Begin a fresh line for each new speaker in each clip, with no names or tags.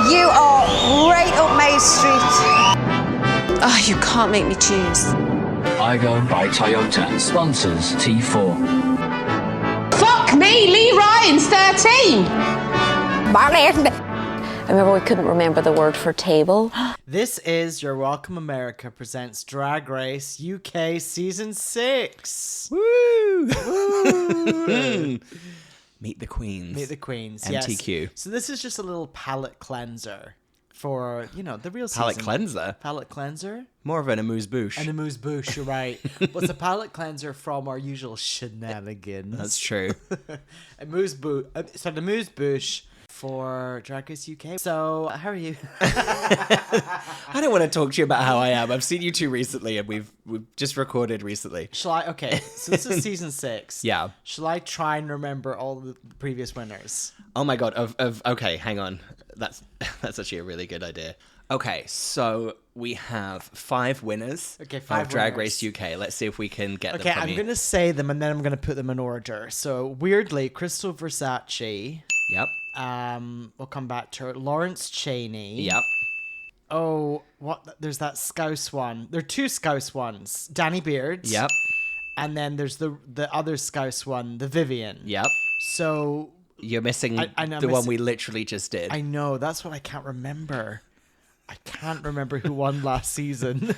You are right up my street.
Oh, you can't make me choose.
Igo by Toyota sponsors T4.
Fuck me, Lee Ryan's 13.
I remember we couldn't remember the word for table.
This is Your Welcome America presents Drag Race UK Season 6.
Woo! Meet the Queens.
Meet the Queens,
MTQ.
yes. So this is just a little palate cleanser for, you know, the real season.
Palate cleanser?
Palate cleanser?
More of an amuse-bouche.
An amuse-bouche, you're right. What's a palate cleanser from our usual shenanigans?
That's true.
An amuse-bouche for Drag Race UK. So, how are you?
I don't want to talk to you about how I am. I've seen you two recently, and we've just recorded recently.
Okay, so this is season 6.
Yeah.
Shall I try and remember all the previous winners?
Oh my god. Okay, hang on. That's actually a really good idea. Okay, so we have 5 winners.
Okay, 5
of Drag
winners.
Race UK. Let's see if we can get them
Okay,
from
I'm
you.
going to say them and then I'm going to put them in order. So, weirdly, Crystal Versace.
Yep.
We'll come back to her. Lawrence Chaney.
Yep.
Oh, what? There's that Scouse one. There are 2 Scouse ones. Danny Beard.
Yep.
And then there's the other Scouse one, the Vivian.
Yep.
So
You're missing
I'm
the one
missing-
we literally just did.
I know, that's what I can't remember. I can't remember who won last season.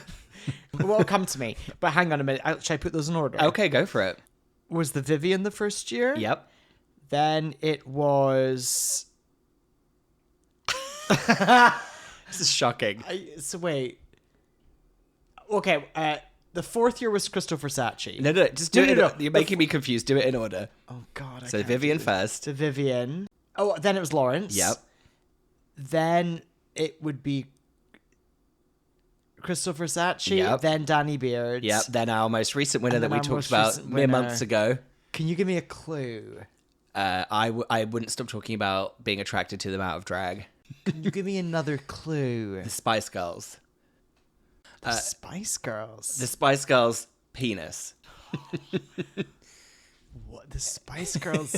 Well, come to me. But hang on a minute. Should I put those in order?
Okay, go for it.
Was the Vivian the first year?
Yep.
Then it was...
This is shocking.
So wait. Okay, the 4th year was Crystal Versace.
No, just do it.
No.
You're making me confused. Do it in order.
Oh, God.
So Vivian first.
The Vivian. Oh, then it was Lawrence.
Yep.
Then it would be Crystal Versace.
Yep.
Then Danny Beard.
Yep. Then our most recent winner
And
that
then
we
our
talked
most
about
recent
mere
winner.
months ago.
Can you give me a clue?
I wouldn't stop talking about being attracted to them out of drag.
Can you give me another clue?
The Spice Girls.
The Spice Girls.
The Spice Girls' penis.
What? The Spice Girls'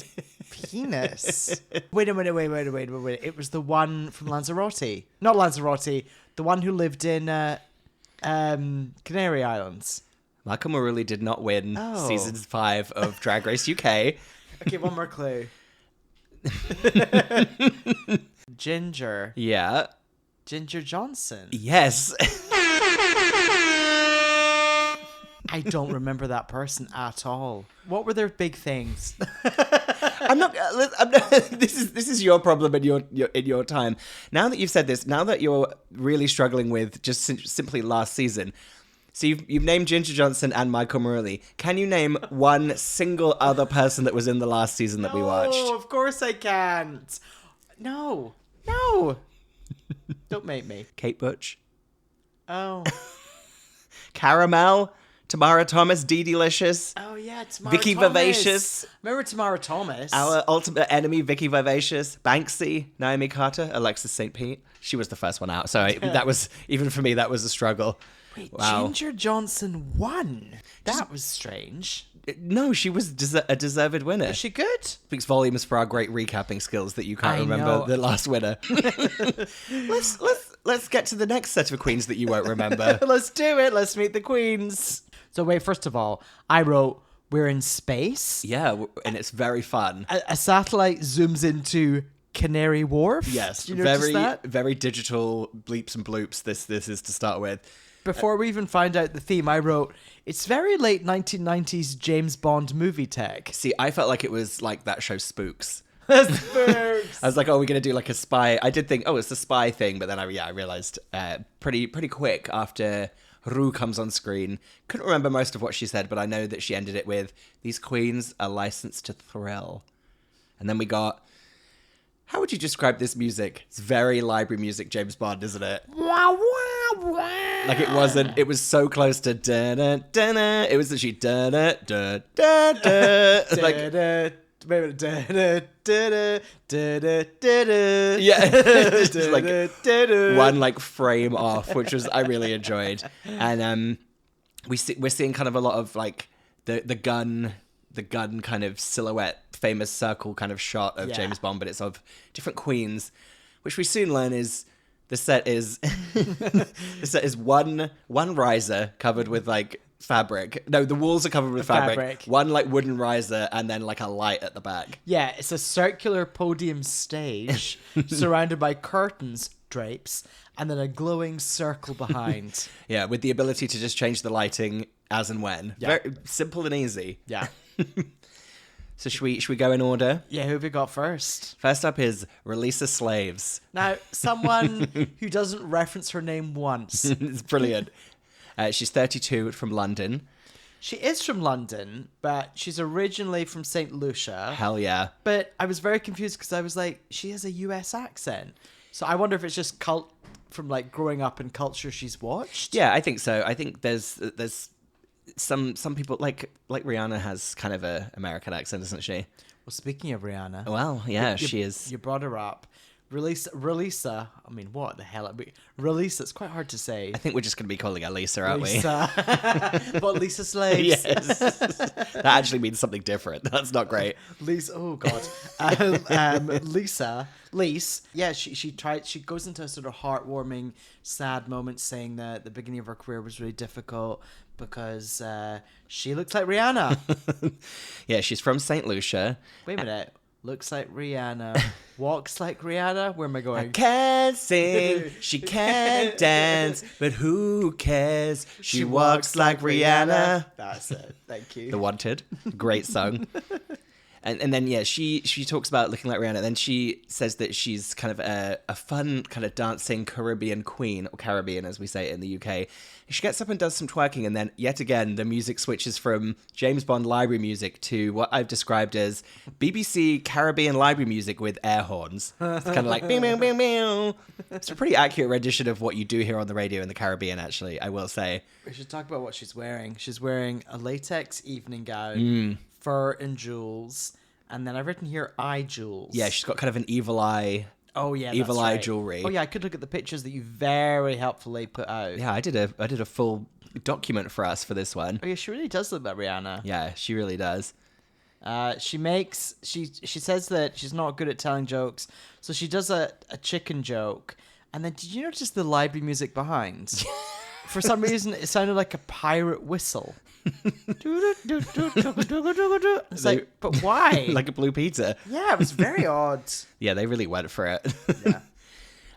penis? Wait a minute. Wait. It was the one from Lanzarote. Not Lanzarote. The one who lived in Canary Islands.
Michael Marulli did not win
Oh.
season 5 of Drag Race UK.
Okay, one more clue. Ginger.
Yeah.
Ginger Johnson.
Yes.
I don't remember that person at all. What were their big things?
I'm not. This is your problem in your time. Now that you've said this, now that you're really struggling with just simply last season. So you've named Ginger Johnson and Michael Marulli. Can you name one single other person that was in the last season that we watched?
Oh, of course I can't. No. Don't make me.
Kate Butch,
Oh.
Caramel, Tamara Thomas, Dee Delicious,
Oh, yeah, Tamara
Vicky
Thomas.
Vivacious.
Remember Tamara Thomas?
our ultimate enemy, Vicky Vivacious, Banksy, Naomi Carter, Alexis St. Pete. She was the first one out. So that was, even for me, that was a struggle.
Wait,
Wow.
Ginger Johnson won? That was strange.
No, she was a deserved winner.
Is she good?
Speaks volumes for our great recapping skills that you can't
I
remember
know.
the last winner. let's get to the next set of queens that you won't remember.
Let's do it. Let's meet the queens. So wait, first of all, I wrote, we're in space.
Yeah, and it's very fun.
A satellite zooms into Canary Wharf.
Yes,
Did you notice
very
that?
very digital bleeps and bloops. This is to start with.
Before we even find out the theme, I wrote, it's very late 1990s James Bond movie tech.
See, I felt like it was like that show Spooks.
Spooks.
I was like, oh, we're gonna do like a spy. I did think, oh, it's a spy thing, but then I realized pretty quick after Rue comes on screen. Couldn't remember most of what she said, but I know that she ended it with, "These queens are licensed to thrill," and then we got. How would you describe this music? It's very library music, James Bond, isn't it? Like it wasn't. It was so close to da da da da. It was literally da da da da da. It's like yeah, just like one like frame off, which was I really enjoyed, and we're seeing kind of a lot of like the gun kind of silhouette, famous circle kind of shot of
Yeah.
James Bond, but it's of different queens. which we soon learn is the set is one riser covered with like fabric. No, the walls are covered with fabric. One like wooden riser and then like a light at the back.
Yeah, it's a circular podium stage surrounded by curtains, drapes, and then a glowing circle behind.
Yeah, with the ability to just change the lighting as and when.
Yeah.
Very simple and easy.
Yeah.
So should we go in order?
Yeah, who have we got first?
First up is Release of Slaves.
Now, someone who doesn't reference her name once.
It's brilliant. She's 32 from London.
She is from London, but she's originally from St. Lucia.
Hell yeah.
But I was very confused because I was like, she has a US accent. So I wonder if it's just from like growing up in culture she's watched.
Yeah, I think so. I think there's some people like Rihanna has kind of a American accent, doesn't she?
Well, speaking of Rihanna.
Well, yeah, she is.
You brought her up. Relisa. I mean, what the hell? Relisa. It's quite hard to say.
I think we're just going to be calling her Lisa, aren't
Lisa. But Lisa Slaves.
Yes. That actually means something different. That's not great.
Lisa. Oh God. Lisa. Yeah, she goes into a sort of heartwarming, sad moment, saying that the beginning of her career was really difficult because she looks like Rihanna.
Yeah, she's from St. Lucia.
Wait a minute. Looks like Rihanna. Walks like Rihanna. Where am I going?
Can't sing, she can't dance, but who cares? She walks like Rihanna.
That's it. Thank you.
The Wanted. Great song. And then, yeah, she talks about looking like Rihanna. Then she says that she's kind of a fun kind of dancing Caribbean queen, or Caribbean as we say it in the UK. She gets up and does some twerking, and then yet again the music switches from James Bond library music to what I've described as BBC Caribbean library music with air horns. It's kind of like bing, bing, bing, bing. It's a pretty accurate rendition of what you do hear on the radio in the Caribbean, actually, I will say.
We should talk about what she's wearing. She's wearing a latex evening gown, fur and jewels, and then I've written here eye jewels.
Yeah, she's got kind of an evil eye.
Oh yeah,
evil
that's
eye
right.
jewelry.
Oh yeah, I could look at the pictures that you very helpfully put out.
Yeah, I did a full document for us for this one.
Oh yeah, she really does look like Rihanna.
Yeah, she really does.
She says that she's not good at telling jokes, so she does a chicken joke. And then did you notice the library music behind? For some reason, it sounded like a pirate whistle. It's like, but why?
Like a Blue Peter.
Yeah, it was very odd.
Yeah, they really went for it.
Yeah.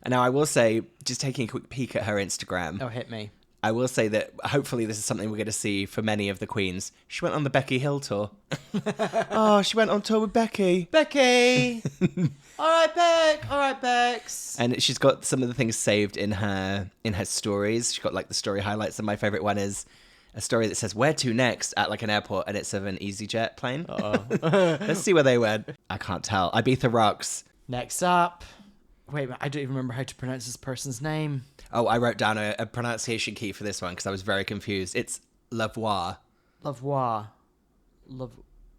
And now I will say, just taking a quick peek at her Instagram.
Oh, hit me.
I will say that hopefully this is something we're going to see for many of the queens. She went on the Becky Hill tour. Oh, she went on tour with Becky.
Becky! All right, Beck. All right, Bex.
And she's got some of the things saved in her stories. She's got like the story highlights, and my favorite one is a story that says, "Where to next?" at like an airport, and it's of an EasyJet plane. Let's see where they went. I can't tell. Ibiza rocks.
Next up. Wait, I don't even remember how to pronounce this person's name.
Oh, I wrote down a pronunciation key for this one because I was very confused. It's Lavoie.
Lavoie.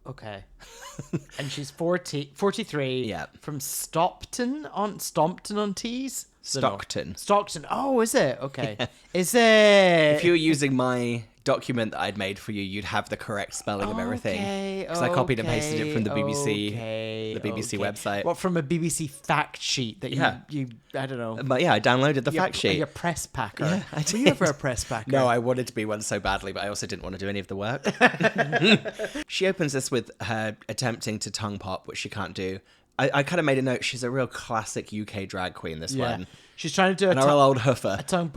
Okay. And she's 43.
Yeah.
From Stompton on Tees?
Stockton.
Stockton. Oh, is it? Okay. Yeah. Is it?
If you were using my document that I'd made for you, you'd have the correct spelling of everything. Because I copied and pasted it from the BBC, the BBC website.
What, from a BBC fact sheet that you I don't know.
But yeah, I downloaded the fact sheet.
Your press packer.
Yeah, I did.
Were you ever a press packer?
No, I wanted to be one so badly, but I also didn't want to do any of the work. She opens this with her attempting to tongue pop, which she can't do. I kind of made a note. She's a real classic UK drag queen, this one.
She's trying to do
a real old hoofer.
A tongue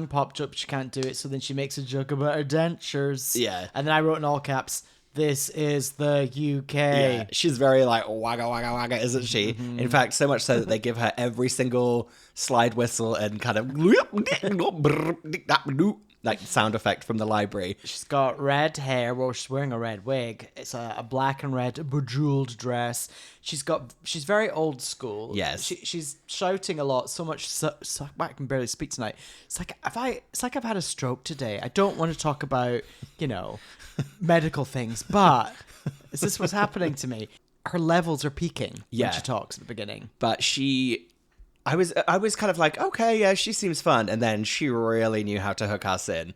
pop joke, but she can't do it, so then she makes a joke about her dentures.
Yeah.
And then I wrote in all caps, "This is the UK."
Yeah, she's very like wagga wagga wagga, isn't she? Mm-hmm. In fact, so much so that they give her every single slide whistle and kind of like sound effect from the library.
She's got red hair. Well, she's wearing a red wig. It's a black and red bejeweled dress. She's very old school.
Yes.
She's shouting a lot, so much so I can barely speak tonight. It's like I've had a stroke today. I don't want to talk about, medical things, but is this what's happening to me? Her levels are peaking when she talks at the beginning.
But I was kind of like, okay, yeah, she seems fun. And then she really knew how to hook us in.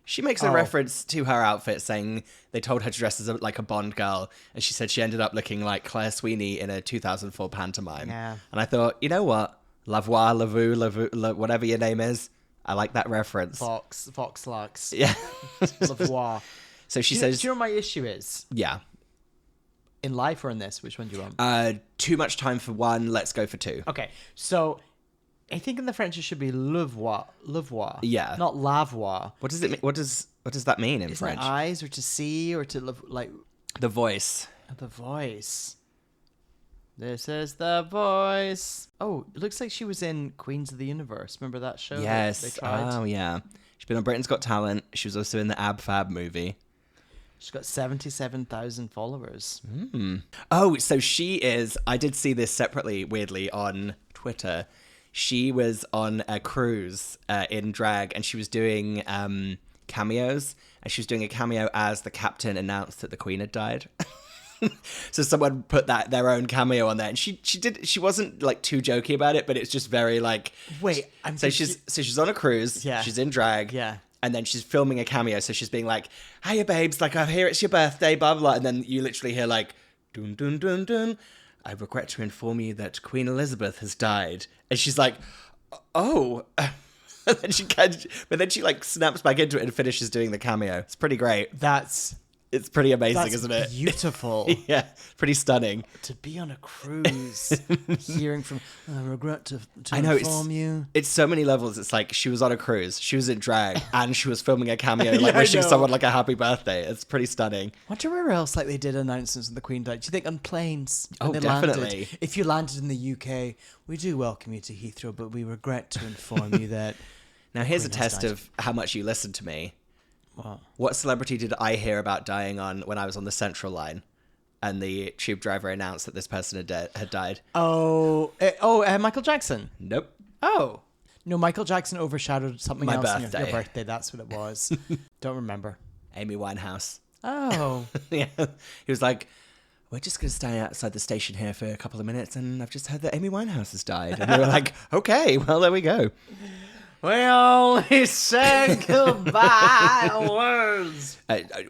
She makes a reference to her outfit, saying they told her to dress as like a Bond girl. And she said she ended up looking like Claire Sweeney in a 2004 pantomime.
Yeah.
And I thought, you know what? Lavoir, Lavu, whatever your name is. I like that reference.
Vox Lux.
Yeah.
Lavoir.
So she
Do
says,
you know what my issue is?
yeah.
In life or in this? Which one do you want?
Too much time for one. Let's go for two.
Okay, so I think in the French it should be levoir.
Yeah.
Not lavoir.
What does it mean? What does that mean in
Isn't
French?
it eyes or to see or to like
The voice.
the voice? This is the voice. Oh, it looks like she was in Queens of the Universe. Remember that show? that
Yes.
They tried?
Oh, yeah. She's been on Britain's Got Talent. She was also in the Ab Fab movie.
She's got 77,000 followers.
Oh, so she is. I did see this separately, weirdly, on Twitter. She was on a cruise in drag, and she was doing cameos. And she was doing a cameo as the captain announced that the Queen had died. So someone put their own cameo on there, and she wasn't like too jokey about it, but it's just very like.
Wait,
she's on a cruise.
Yeah.
She's in drag.
Yeah.
And then she's filming a cameo, so she's being like, "Hiya, babes! Like, I hear it's your birthday, blah blah." And then you literally hear like, "Dun dun dun dun." I regret to inform you that Queen Elizabeth has died, and she's like, "Oh." And then she like snaps back into it and finishes doing the cameo. It's pretty great. It's pretty amazing, isn't it?
Beautiful.
Yeah, pretty stunning.
To be on a cruise, hearing from, I regret to
I know,
inform you.
It's so many levels. It's like she was on a cruise, she was in drag, and she was filming a cameo, like
Yeah, I
wishing
know.
someone like a happy birthday. It's pretty stunning.
Wonder where else like they did announcements when the Queen died. Do you think on planes? When
Oh,
they
definitely.
Landed, if you landed in the UK, we do welcome you to Heathrow, but we regret to inform you that.
Now here's a
Queen has
test
died.
of how much you listen to me.
What?
What celebrity did I hear about dying on when I was on the Central Line, and the tube driver announced that this person had died?
Michael Jackson.
Nope.
Oh. No, Michael Jackson overshadowed something
My
else on
birthday.
your birthday. That's what it was. Don't remember.
Amy Winehouse.
Oh.
Yeah. He was like, "We're just going to stay outside the station here for a couple of minutes, and I've just heard that Amy Winehouse has died." And they were like, "Okay, well, there we go."
We only said goodbye words.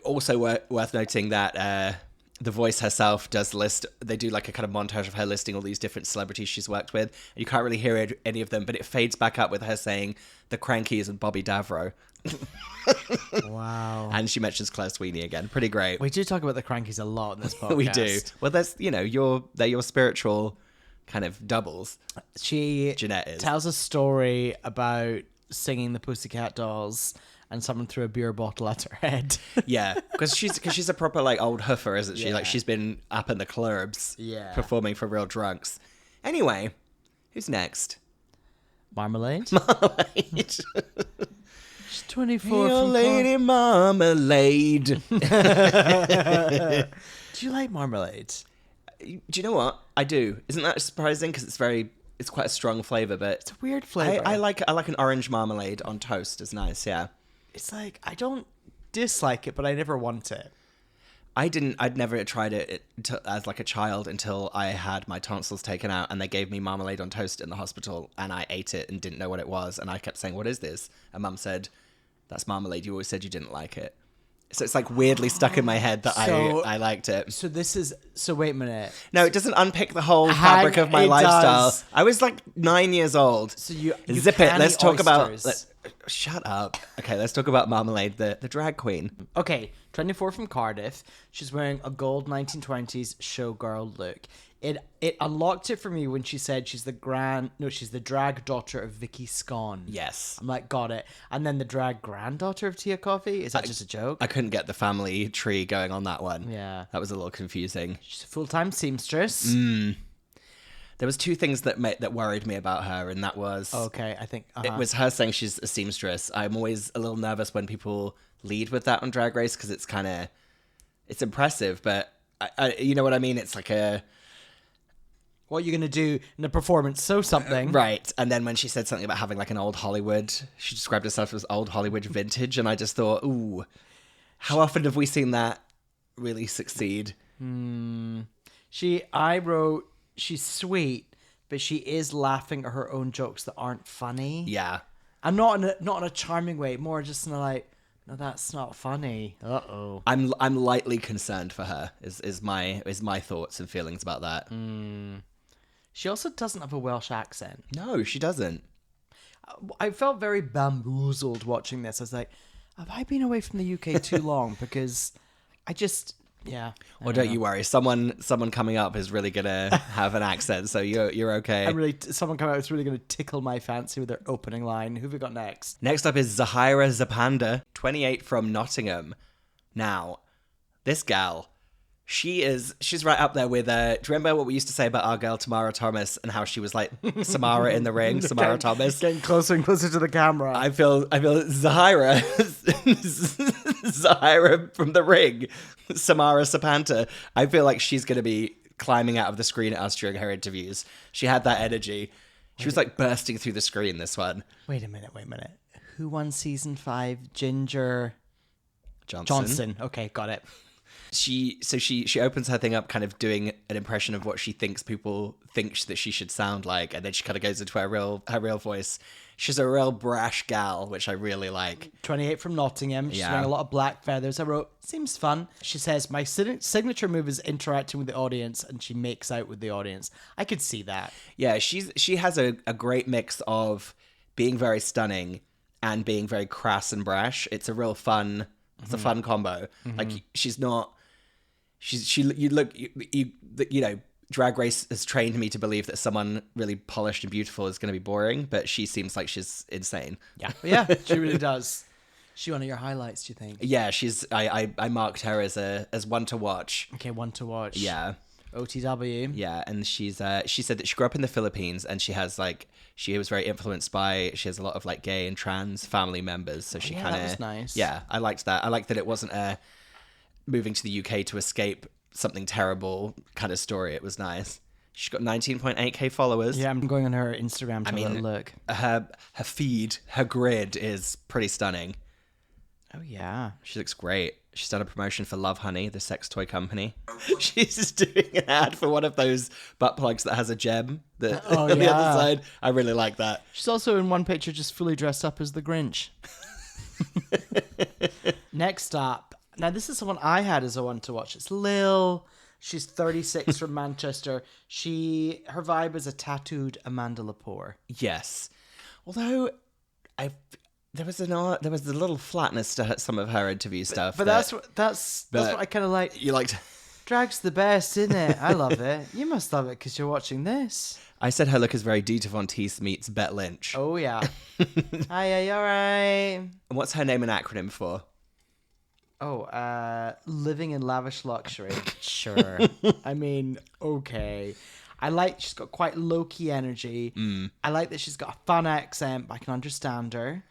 Also worth noting that The Voice herself does list, they do like a kind of montage of her listing all these different celebrities she's worked with. And you can't really hear any of them, but it fades back up with her saying the Crankies and Bobby Davro.
Wow.
And she mentions Claire Sweeney again. Pretty great.
We do talk about the Crankies a lot in this podcast.
We do. Well, that's, they're your spiritual kind of doubles. Jeanette is.
Tells a story about singing the Pussycat Dolls and someone threw a beer bottle at her head.
Yeah, because she's a proper like old hoofer, isn't she?
Yeah.
Like she's been up in the clubs,
Yeah.
performing for real drunks. Anyway, who's next?
Marmalade?
Marmalade.
She's 24
Your
from
lady Marmalade.
Do you like marmalade?
Do you know what? I do. Isn't that surprising? Because it's quite a strong flavor, but
It's a weird flavor.
I like an orange marmalade on toast. It's nice. Yeah.
It's like, I don't dislike it, but I never want it.
I'd never tried it as like a child until I had my tonsils taken out and they gave me marmalade on toast in the hospital and I ate it and didn't know what it was. And I kept saying, "What is this?" And Mum said, "That's marmalade. You always said you didn't like it." So it's like weirdly stuck in my head that I liked it.
So wait a minute.
No, it doesn't unpick the whole fabric of my
it
lifestyle.
does.
I was like 9 years old.
So you
Zip it.
canny
Let's talk
oysters.
about... Shut up. Okay, let's talk about Marmalade, the drag queen.
Okay, 24 from Cardiff. She's wearing a gold 1920s showgirl look. It unlocked it for me when she said she's the drag daughter of Vicky Scone.
Yes.
I'm like, got it. And then the drag granddaughter of Tia Coffee? Is that just a joke?
I couldn't get the family tree going on that one.
Yeah.
That was a little confusing.
She's a full-time seamstress.
There was two things that worried me about her, and that was...
Okay, I think...
It was her saying she's a seamstress. I'm always a little nervous when people lead with that on Drag Race, because it's kind of... It's impressive, but... you know what I mean? It's like a...
What you're going to do in a performance, so something.
Right. And then when she said something about having like an old Hollywood, she described herself as old Hollywood vintage. And I just thought, ooh, how often have we seen that really succeed?
I wrote, she's sweet, but she is laughing at her own jokes that aren't funny.
Yeah.
And not in a charming way, more just in a like, no, that's not funny. Uh-oh.
I'm lightly concerned for her is my thoughts and feelings about that.
She also doesn't have a Welsh accent.
No, she doesn't.
I felt very bamboozled watching this. I was like, have I been away from the UK too long? Because I just, yeah.
Well, don't you worry. Someone coming up is really gonna have an accent, so you're okay.
Someone coming out is really going to tickle my fancy with their opening line. Who have we got next?
Next up is Zahira Zapanda, 28 from Nottingham. Now, this gal, she's right up there with, do you remember what we used to say about our girl Tamara Thomas and how she was like Samara in the ring, Samara Thomas?
Getting closer and closer to the camera.
I feel Zahira, Zahira from the ring, Samara Zapanta. I feel like she's going to be climbing out of the screen at us during her interviews. She had that energy. She was like bursting through the screen, this one.
Wait a minute. Who won season 5? Ginger Johnson. Okay, got it.
She opens her thing up kind of doing an impression of what she thinks people think that she should sound like, and then she kind of goes into her real voice. She's a real brash gal, which I really like. 28
from Nottingham. She's wearing a lot of black feathers. I wrote, seems fun. She says, my signature move is interacting with the audience, and she makes out with the audience. I could see that.
Yeah, she has a great mix of being very stunning and being very crass and brash. It's a real fun... It's a fun combo. Like, she's not... You know, Drag Race has trained me to believe that someone really polished and beautiful is going to be boring, but she seems like she's insane.
Yeah, she really does. She one of your highlights, do you think?
Yeah, I marked her as one to watch.
Okay, one to watch.
Yeah.
OTW.
Yeah, and she said that she grew up in the Philippines, and she was very influenced by, she has a lot of like gay and trans family members, so she kind of...
that was nice.
Yeah, I liked that. I liked that it wasn't a moving to the UK to escape something terrible kind of story. It was nice. She's got 19.8k followers.
Yeah, I'm going on her Instagram to have a look.
Her feed, her grid is pretty stunning.
Oh, yeah.
She looks great. She's done a promotion for Love Honey, the sex toy company. She's just doing an ad for one of those butt plugs that has a gem on the other side. I really like that.
She's also in one picture just fully dressed up as the Grinch. Next up. Now, this is someone I had as a one to watch. It's Lil. She's 36 from Manchester. Her vibe is a tattooed Amanda Lepore.
Yes. Although, there was a little flatness to some of her interview stuff.
But that's what I kind of like.
You liked...
Drag's the best, isn't it? I love it. You must love it because you're watching this.
I said her look is very Dita Von Teese meets Bet Lynch.
Oh, yeah. Hiya, you alright?
And what's her name an acronym for?
Oh, living in lavish luxury. Sure. I mean, okay. She's got quite low-key energy. I like that she's got a fun accent, but I can understand her.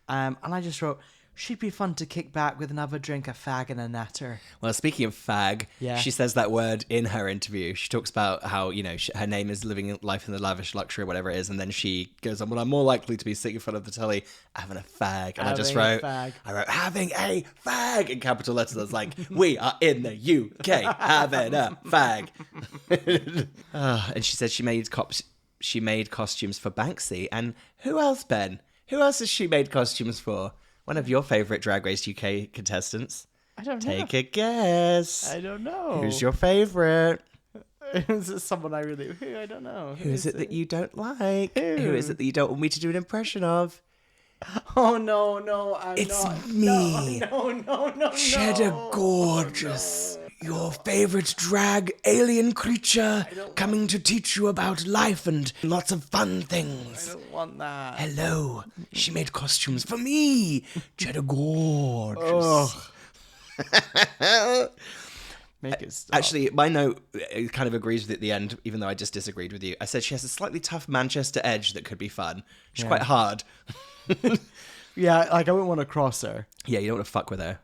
And I just wrote, she'd be fun to kick back with another drink, a fag and a natter.
Well, speaking of fag, she says that word in her interview. She talks about how, you know, her name is living life in the lavish luxury or whatever it is. And then she goes on, well, I'm more likely to be sitting in front of the telly having a fag. And I wrote, having a fag in capital letters. I was like, we are in the UK having a fag. And she said she made costumes for Banksy. And who else, Ben? Who else has she made costumes for? One of your favourite Drag Race UK contestants.
I don't know.
Take a guess.
I don't know.
Who's your favourite?
Is it someone I don't know.
Who is it that you don't like? Who is it that you don't want me to do an impression of?
Oh, no, I'm
it's
not.
It's me.
No.
Cheddar Gorgeous. Your favourite drag alien creature coming to teach you about life and lots of fun things.
I don't want that.
Hello. She made costumes for me. Cheddar Gorgeous.
Make it stop.
Actually, my note kind of agrees with it at the end, even though I just disagreed with you. I said she has a slightly tough Manchester edge that could be fun. She's quite hard.
Yeah, like I wouldn't want to cross her.
Yeah, you don't want to fuck with her.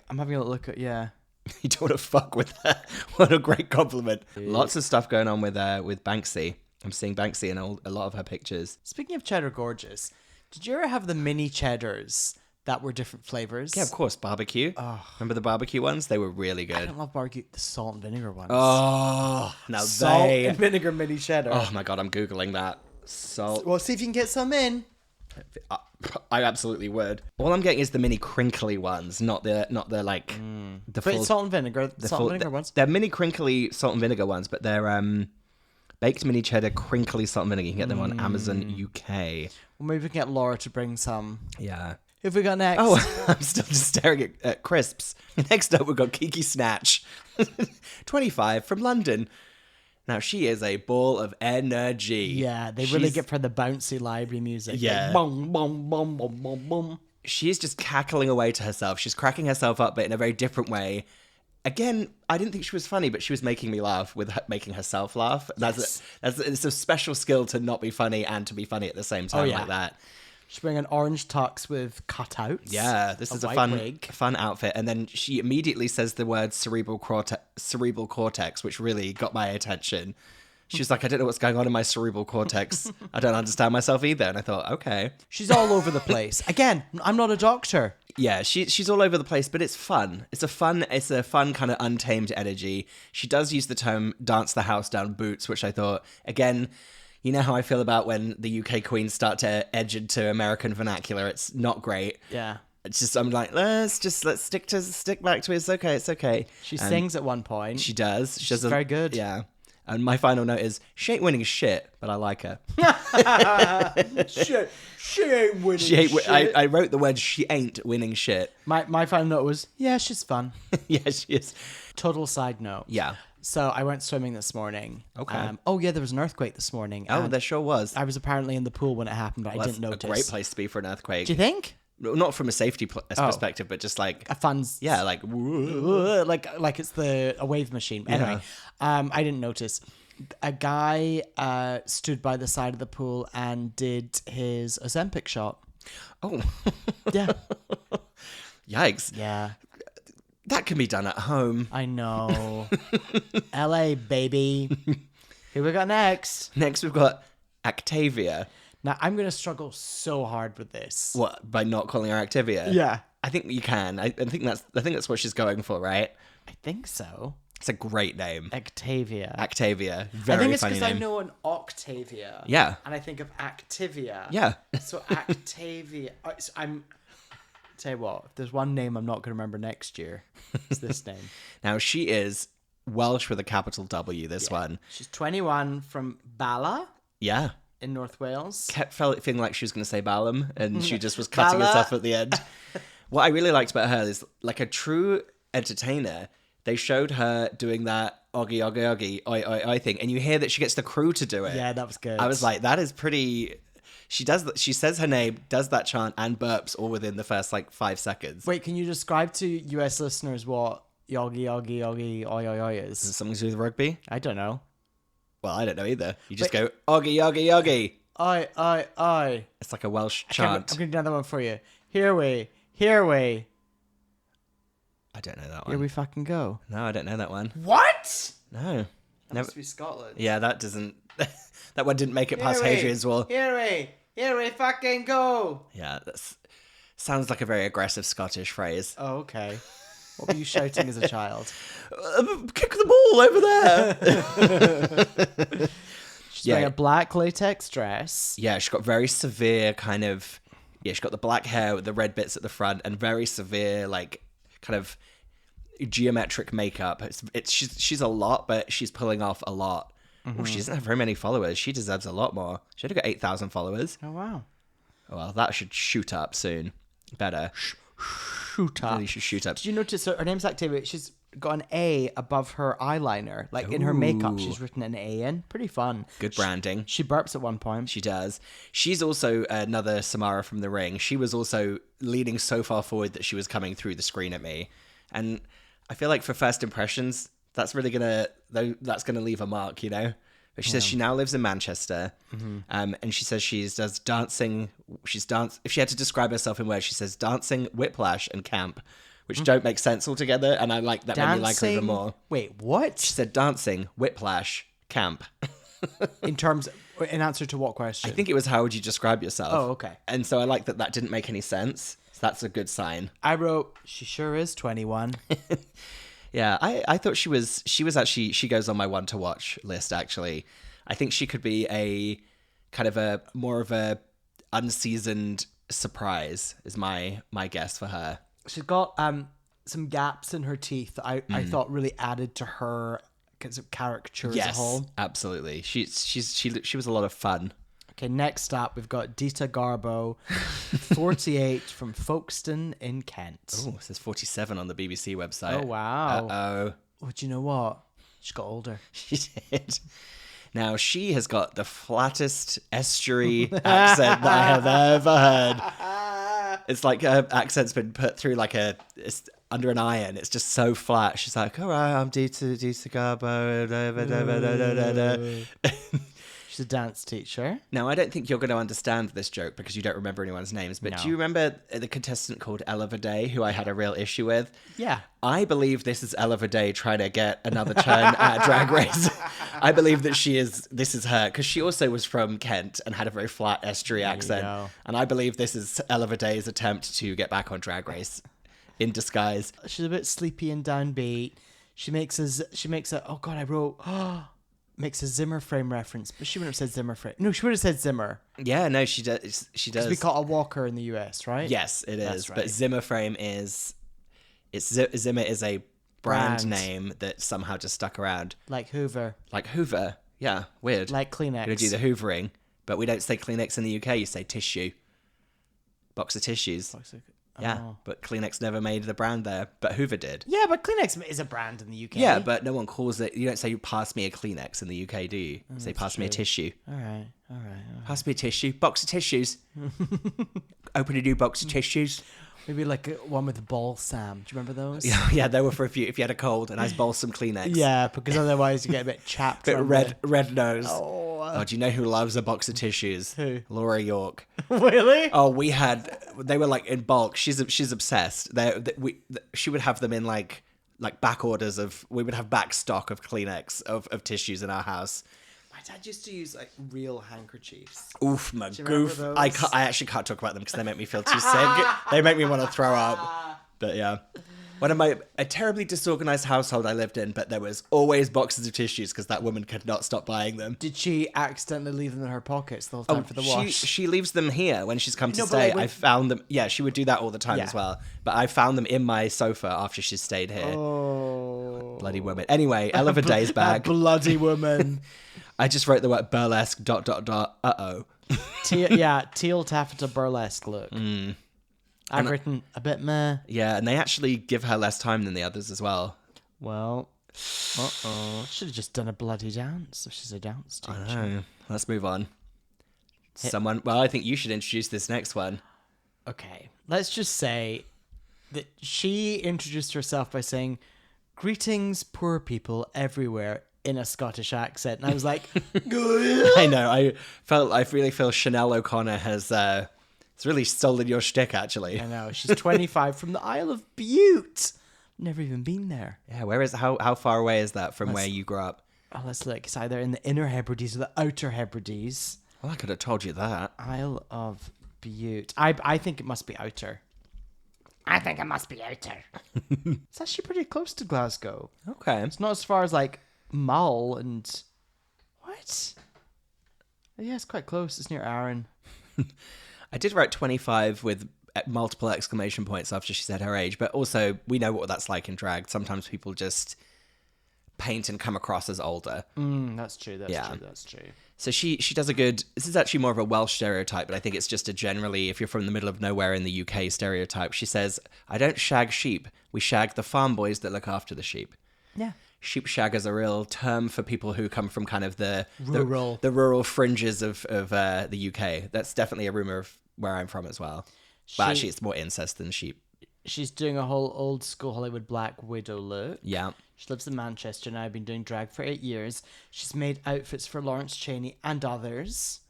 I'm having a look at,
You don't want to fuck with her. What a great compliment. Lots of stuff going on with Banksy. I'm seeing Banksy in a lot of her pictures.
Speaking of Cheddar Gorgeous, did you ever have the mini cheddars that were different flavors?
Yeah, of course. Barbecue. Oh. Remember the barbecue ones? They were really good.
I don't love barbecue. The salt and vinegar ones.
Oh, now
salt and vinegar mini cheddar.
Oh my God, I'm Googling that. Salt.
Well, see if you can get some in.
I absolutely would. All I'm getting is the mini crinkly ones, not the like the
but
full
salt and vinegar. The salt and vinegar ones.
They're mini crinkly salt and vinegar ones, but they're Baked mini cheddar, crinkly salt and vinegar. You can get them on Amazon UK.
Well, maybe we can get Laura to bring some.
Yeah.
Who have we got next?
Oh, I'm still just staring at crisps. Next up, we've got Kiki Snatch, 25 from London. Now, she is a ball of energy.
Yeah, they really give her the bouncy library music.
Yeah.
Like, boom, boom, boom, boom, boom, boom.
She's just cackling away to herself. She's cracking herself up, but in a very different way. Again, I didn't think she was funny, but she was making me laugh with making herself laugh. It's a special skill to not be funny and to be funny at the same time like that.
She's wearing an orange tux with cutouts.
Yeah, this is a fun outfit. And then she immediately says the word cerebral cortex, which really got my attention. She was like, I don't know what's going on in my cerebral cortex. I don't understand myself either. And I thought, okay.
She's all over the place. Again, I'm not a doctor.
Yeah, she's all over the place, but it's fun. It's a fun kind of untamed energy. She does use the term dance the house down boots, which I thought, again, you know how I feel about when the UK queens start to edge into American vernacular. It's not great.
Yeah.
It's just, I'm like, let's stick back to it. It's okay.
She sings at one point.
She does.
She's very good.
Yeah. And my final note is, she ain't winning shit, but I like her.
She ain't winning shit.
I wrote the word, she ain't winning shit.
My final note was, yeah, she's fun.
Yeah, she is.
Total side note.
Yeah.
So I went swimming this morning.
Okay.
There was an earthquake this morning.
Oh,
and
there sure was.
I was apparently in the pool when it happened, but I didn't notice.
A great place to be for an earthquake.
Do you think?
Not from a safety perspective, but just like
A fun...
yeah, like
like it's a wave machine. Anyway, I didn't notice. A guy stood by the side of the pool and did his Ozempic shot.
Oh,
Yeah.
Yikes!
Yeah.
That can be done at home.
I know. LA, baby. Who we got next?
Next, we've got Actavia.
Now, I'm going to struggle so hard with this.
What, by not calling her Activia?
Yeah.
I think you can. I think that's what she's going for, right?
I think so.
It's a great name.
Actavia.
Very
I think it's
funny
because I
name.
know an Octavia.
Yeah.
And I think of Activia.
Yeah.
So Actavia. Tell you what, if there's one name I'm not going to remember next year, it's this name.
Now, she is Welsh with a capital W, this one.
She's 21 from Bala
Yeah.
in North Wales.
Kept feeling like she was going to say Balam, and she just was cutting
Bala.
herself at the end. What I really liked about her is, like a true entertainer, they showed her doing that oggy, oggy, oggy, oi, oi, oi thing, and you hear that she gets the crew to do it.
Yeah, that was good.
I was like, that is pretty... She says her name, does that chant, and burps all within the first, 5 seconds.
Wait, can you describe to US listeners what Yoggy, Yoggy, Yoggy, Oi, Oi, Oi is?
Is it something to do with rugby?
I don't know.
Well, I don't know either. You just go, oggy, oggy, oggy.
Oi, oi, oi.
It's like a Welsh
I'm
chant.
going to do another one for you. Here we. Here we.
I don't know that
Here
one.
we fucking go.
No, I don't know that one.
What?
No.
That
Never.
must be Scotland.
Yeah, that doesn't... that one didn't make it past Hadrian's Wall.
Here we fucking go.
Yeah, that sounds like a very aggressive Scottish phrase.
Oh, okay. What were you shouting as a child?
Kick the ball over there!
She's wearing a black latex dress.
Yeah, she's got very severe kind of... Yeah, she's got the black hair with the red bits at the front and very severe, kind of geometric makeup. She's a lot, but she's pulling off a lot. Mm-hmm. She doesn't have very many followers. She deserves a lot more. She only got 8,000 followers.
Oh, wow.
Well, that should shoot up soon. Better.
Shoot up.
Really should shoot up.
Did you notice her name's Activia? She's got an A above her eyeliner. In her makeup, she's written an A in. Pretty fun.
Good branding.
She burps at one point.
She does. She's also another Samara from the Ring. She was also leaning so far forward that she was coming through the screen at me. And I feel like for first impressions, that's really gonna leave a mark, you know. But she says she now lives in Manchester, and she says does dancing. If she had to describe herself in words, she says dancing, whiplash, and camp, which don't make sense altogether. And I like that. Made me like her even more.
Wait, what?
She said dancing, whiplash, camp.
In answer to what question?
I think it was how would you describe yourself?
Oh, okay.
And so I like that didn't make any sense. So that's a good sign.
I wrote she sure is 21.
Yeah, I thought she goes on my one to watch list, actually. I think she could be a kind of more of a unseasoned surprise is my guess for her.
She's got some gaps in her teeth that I thought really added to her caricature as a
Yes,
whole.
absolutely. She was a lot of fun.
Okay, next up, we've got Dita Garbo, 48, from Folkestone in Kent.
Oh, it says 47 on the BBC website.
Oh, wow.
Uh-oh.
Oh, do you know what? She got older.
She did. Now, she has got the flattest estuary accent that I have ever heard. It's like her accent's been put through it's under an iron. It's just so flat. She's like, all right, I'm Dita Garbo.
She's a dance teacher.
Now, I don't think you're going to understand this joke because you don't remember anyone's names, but do you remember the contestant called Ella Day, who I had a real issue with?
Yeah.
I believe this is Ella Day trying to get another turn at Drag Race. I believe that this is her, because she also was from Kent and had a very flat estuary accent.
go.
And I believe this is Ella Day's attempt to get back on Drag Race in disguise.
She's a bit sleepy and downbeat. She makes a, oh God, I wrote, makes a Zimmer frame reference, but she wouldn't have said Zimmer frame. No, she would have said Zimmer.
Yeah, no, she does. She does.
We call it a walker in the US, right?
Yes, it is.
That's right.
But Zimmer frame Zimmer is a brand name that somehow just stuck around.
Like Hoover.
Like Hoover. Yeah, weird.
Like Kleenex.
We do the hoovering, but we don't say Kleenex in the UK. You say tissue. Box of tissues. Yeah, but Kleenex never made the brand there, but Hoover did.
Yeah, but Kleenex is a brand in the UK.
Yeah, but no one calls it. You don't say, pass me a Kleenex in the UK, do you? You say, pass me a tissue.
All right.
Pass me a tissue. Box of tissues. Open a new box of tissues.
Maybe like one with balsam. Do you remember those?
Yeah, they were for if you had a cold, a nice balsam Kleenex.
Yeah, because otherwise you get a bit chapped.
Bit red nose.
Oh,
do you know who loves a box of tissues?
Who?
Laura York.
Really?
Oh, they were like in bulk. She's obsessed. She would have them in like back orders we would have back stock of Kleenex of tissues in our house.
My dad used to use like real handkerchiefs.
Oof, my
Do you remember
goof.
those?
I actually can't talk about them because they make me feel too sick. They make me want to throw up. But yeah. A terribly disorganized household I lived in, but there was always boxes of tissues because that woman could not stop buying them.
Did she accidentally leave them in her pockets the whole time for the wash?
She leaves them here when she's come to
No, but
stay.
like when-
I found them. Yeah, she would do that all the time
Yeah.
as well. But I found them in my sofa after she stayed here.
Oh.
Bloody woman. Anyway, Ella Day's back.
Bloody woman.
I just wrote the word burlesque ... Uh-oh.
Teal taffeta burlesque look. I've written a bit meh.
Yeah, and they actually give her less time than the others as well.
Well, should have just done a bloody dance if she's a dance teacher.
I know. Let's move on. I think you should introduce this next one.
Okay, let's just say that she introduced herself by saying, "Greetings, poor people everywhere," in a Scottish accent, and I was like,
I know. I really feel Chanel O'Connor has it's really stolen your shtick, actually.
I know, she's 25 from the Isle of Bute. Never even been there.
Yeah, how far away is that from where you grew up?
Oh, let's look. It's either in the Inner Hebrides or the Outer Hebrides.
Well, I could have told you that.
Isle of Bute. I think it must be outer.
I think it must be outer.
It's actually pretty close to Glasgow.
Okay.
It's not as far as like Mull and what? Yeah, it's quite close. It's near Arran.
I did write 25 with multiple exclamation points after she said her age, but also we know what that's like in drag. Sometimes people just paint and come across as older.
That's true.
Yeah.
That's true.
So she does a good... This is actually more of a Welsh stereotype, but I think it's just a generally, if you're from the middle of nowhere in the UK stereotype. She says, I don't shag sheep. We shag the farm boys that look after the sheep.
Yeah.
Sheep shag is a real term for people who come from kind of the
Rural.
fringes of the UK. That's definitely a rumour of where I'm from as well. But actually, it's more incest than sheep.
She's doing a whole old school Hollywood Black Widow look.
Yeah.
She lives in Manchester now, been doing drag for 8 years. She's made outfits for Lawrence Chaney and others.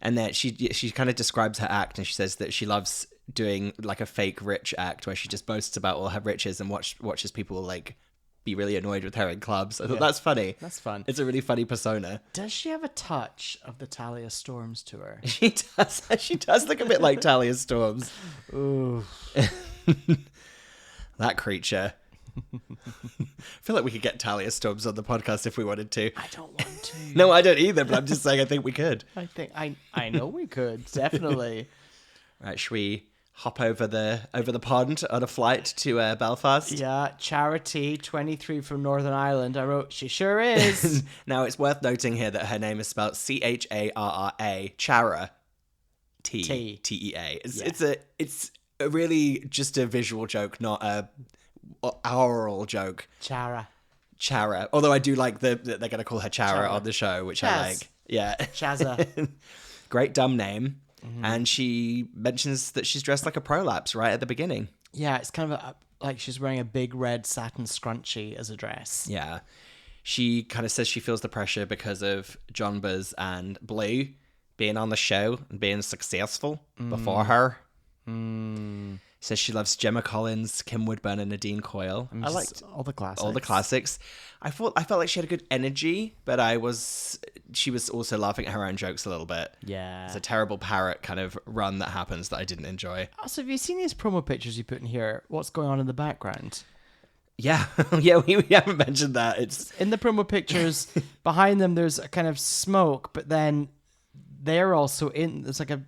And then she kind of describes her act, and she says that she loves doing like a fake rich act where she just boasts about all her riches and watches people like be really annoyed with her in clubs. I thought that's funny.
That's fun.
It's a really funny persona.
Does she have a touch of the Talia Storms to her?
She does. She does look a bit like Talia Storms.
Ooh.
That creature. I feel like we could get Talia Storms on the podcast if we wanted to.
I don't want to.
No, I don't either, but I'm just saying I think we could.
I think I know we could, definitely.
Right, should we hop over the pond on a flight to Belfast.
Yeah, Charity, 23 from Northern Ireland. I wrote, she sure is.
Now, it's worth noting here that her name is spelled Charra. Chara. Tea. It's a really just a visual joke, not a oral joke. Chara. Although I do like that they're going to call her Chara on the show, which I like. Yeah.
Chazza.
Great dumb name. And she mentions that she's dressed like a prolapse right at the beginning.
Yeah, it's kind of like she's wearing a big red satin scrunchie as a dress.
Yeah. She kind of says she feels the pressure because of John Buzz and Blue being on the show and being successful before her. Says she loves Gemma Collins, Kim Woodburn, and Nadine Coyle. I liked
all the classics.
all the classics. I felt like she had a good energy, but she was also laughing at her own jokes a little bit.
Yeah.
It's a terrible parrot kind of run that happens that I didn't enjoy.
Also, have you seen these promo pictures you put in here? What's going on in the background?
Yeah, yeah, we haven't mentioned that. It's
in the promo pictures. Behind them, there's a kind of smoke, but then they're also in. There's like a.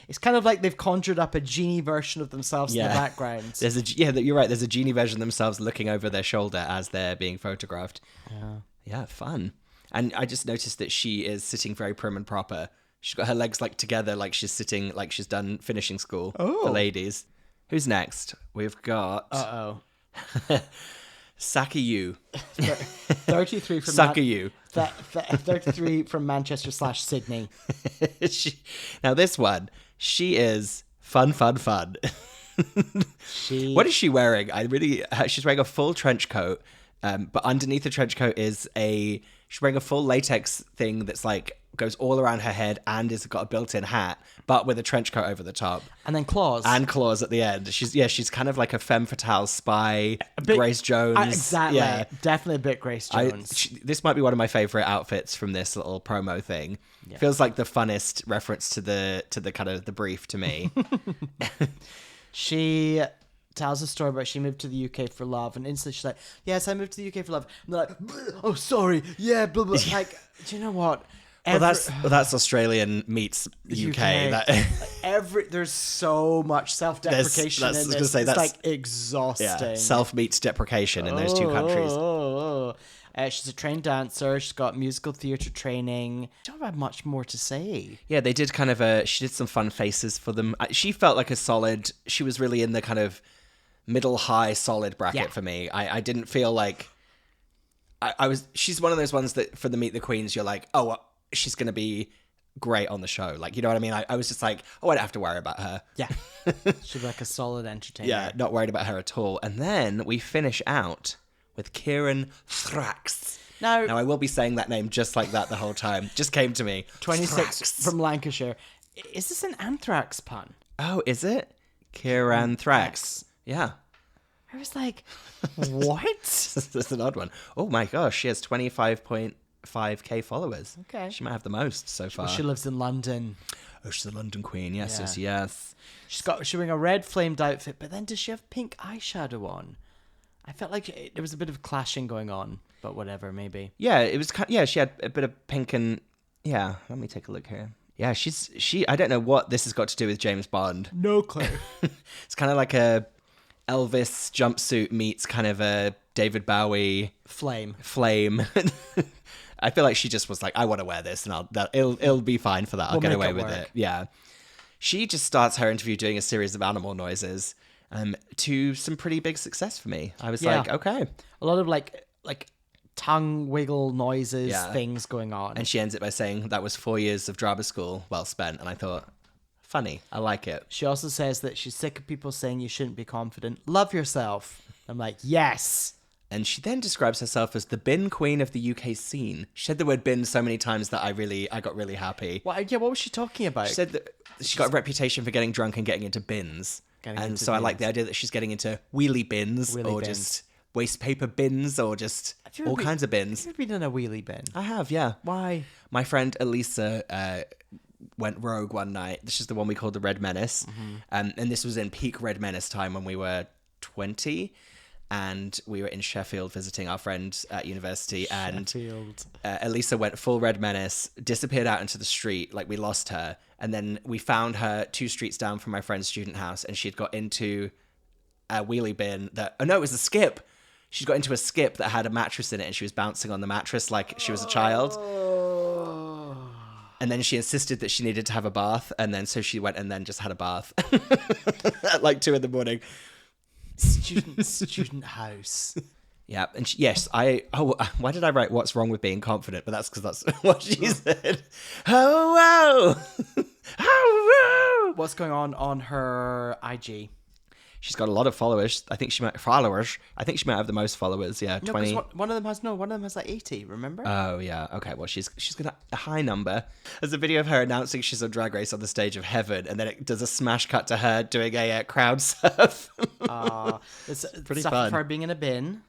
It's kind of like they've conjured up a genie version of themselves in the background.
You're right. There's a genie version of themselves looking over their shoulder as they're being photographed. Yeah, fun. And I just noticed that she is sitting very prim and proper. She's got her legs like together, like she's sitting, like she's done finishing school for ladies. Who's next? We've got Sakayu.
33 from
Sakayu.
33 from Manchester / Sydney.
Now this one, she is fun. What is she wearing? She's wearing a full trench coat, but underneath the trench coat is she's wearing a full latex thing that's like goes all around her head and has got a built-in hat, but with a trench coat over the top.
And then claws.
And claws at the end. She's kind of like a femme fatale spy, Grace Jones.
Exactly. Yeah. Definitely a bit Grace Jones.
This might be one of my favorite outfits from this little promo thing. Yeah. Feels like the funnest reference to the kind of the brief to me.
She tells a story about she moved to the UK for love, and instantly she's like, yes, I moved to the UK for love. And they're like, oh, sorry. Yeah, blah, blah. Like, do you know what?
That's Australian meets UK.
There's so much self-deprecation in this. It's like exhausting.
Yeah, self meets deprecation in those two countries.
She's a trained dancer. She's got musical theatre training. Don't have much more to say.
Yeah, they did kind of she did some fun faces for them. She felt like she was really in the kind of middle-high solid bracket for me. I didn't feel like she's one of those ones that for the Meet the Queens, you're like, oh, she's going to be great on the show. Like, you know what I mean? I was just like, oh, I don't have to worry about her.
Yeah. She's like a solid entertainer.
Yeah, not worried about her at all. And then we finish out with Kieran DRUK6. Now, I will be saying that name just like that the whole time. Just came to me.
26
DRUK6.
from Lancashire. Is this an anthrax pun?
Oh, is it? Kieran DRUK6. Yeah.
I was like, what?
That's an odd one. Oh my gosh, she has 25.5k followers.
Okay.
She might have the most so far.
She lives in London.
Oh, she's a London queen. Yes.
She's wearing a red flamed outfit, but then does she have pink eyeshadow on? I felt like there was a bit of clashing going on, but whatever, maybe.
Yeah, it was she had a bit of pink and let me take a look here. Yeah, I don't know what this has got to do with James Bond.
No clue.
It's kind of like a Elvis jumpsuit meets kind of a David Bowie
flame.
I feel like she just was like, I want to wear this, and it'll be fine for that. I'll get away with it. Yeah. She just starts her interview doing a series of animal noises, to some pretty big success for me. I was like, okay,
a lot of like tongue wiggle noises, things going on,
and she ends it by saying that was 4 years of drama school well spent, and I thought, funny, I like it.
She also says that she's sick of people saying you shouldn't be confident. Love yourself. I'm like, yes.
And she then describes herself as the bin queen of the UK scene. She said the word bin so many times that I got really happy.
What was she talking about?
She said that she got a reputation for getting drunk and getting into bins. I like the idea that she's getting into wheelie bins just waste paper bins or just all kinds of bins.
Have you ever been in a wheelie bin?
I have, yeah.
Why?
My friend Elisa went rogue one night. This is the one we called the Red Menace. And this was in peak Red Menace time when we were 20. and we were in Sheffield visiting our friend at university, and
Sheffield.
Elisa went full Red Menace, disappeared out into the street, like we lost her, and then we found her 2 streets down from my friend's student house, and she'd got into a wheelie bin that, oh no, it was a skip. She'd got into a skip that had a mattress in it, and she was bouncing on the mattress like she was a child. And then she insisted that she needed to have a bath, and then so she went and then just had a bath at like 2 a.m.
Student house.
Yeah, and yes, why did I write what's wrong with being confident? But that's because that's what she said. Oh, wow. Oh, wow.
What's going on her IG?
She's got a lot of followers. I think she might have the most followers. Yeah,
No,
20.
one of them has like 80. Remember?
Oh yeah. Okay. Well, she's got a high number. There's a video of her announcing she's on Drag Race on the stage of Heaven, and then it does a smash cut to her doing a crowd surf.
It's
pretty
stuff
fun.
of her being in a bin.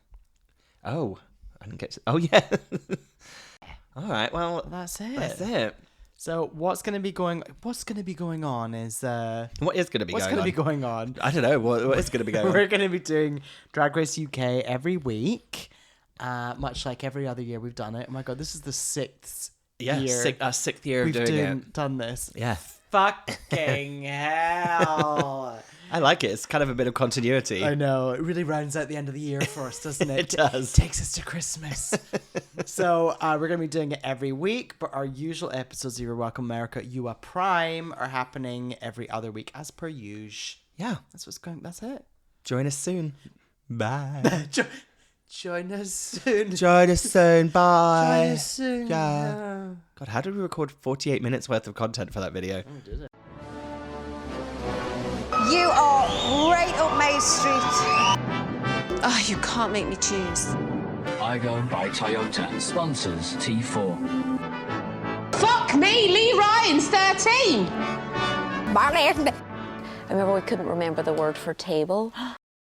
Oh, I didn't get to. Oh yeah. All right. Well,
That's it.
that's it.
So what's going to be going on is
What is going to be
what's
going
going to
on?
be going on?
I don't know. What is going to be going on?
We're going to be doing Drag Race UK every week, much like every other year we've done it. Oh my god, this is the 6th
Yeah,
year
our 6th year of
we've
doing it.
done this.
Yeah.
Fucking hell.
I like it. It's kind of a bit of continuity.
I know. It really rounds out the end of the year for us, doesn't it?
It does.
Takes us to Christmas. So we're going to be doing it every week, but our usual episodes of You're Welcome America, UWA Prime, are happening every other week as per usual.
Yeah.
That's it.
Join us soon. Bye.
Join us soon.
Join us soon. Bye.
Join us soon.
Yeah. God, how did we record 48 minutes worth of content for that video?
You are right up my street.
Oh, you can't make me choose.
Igo by Toyota sponsors T4.
Fuck me, Lee Ryan's 13.
I remember we couldn't remember the word for table.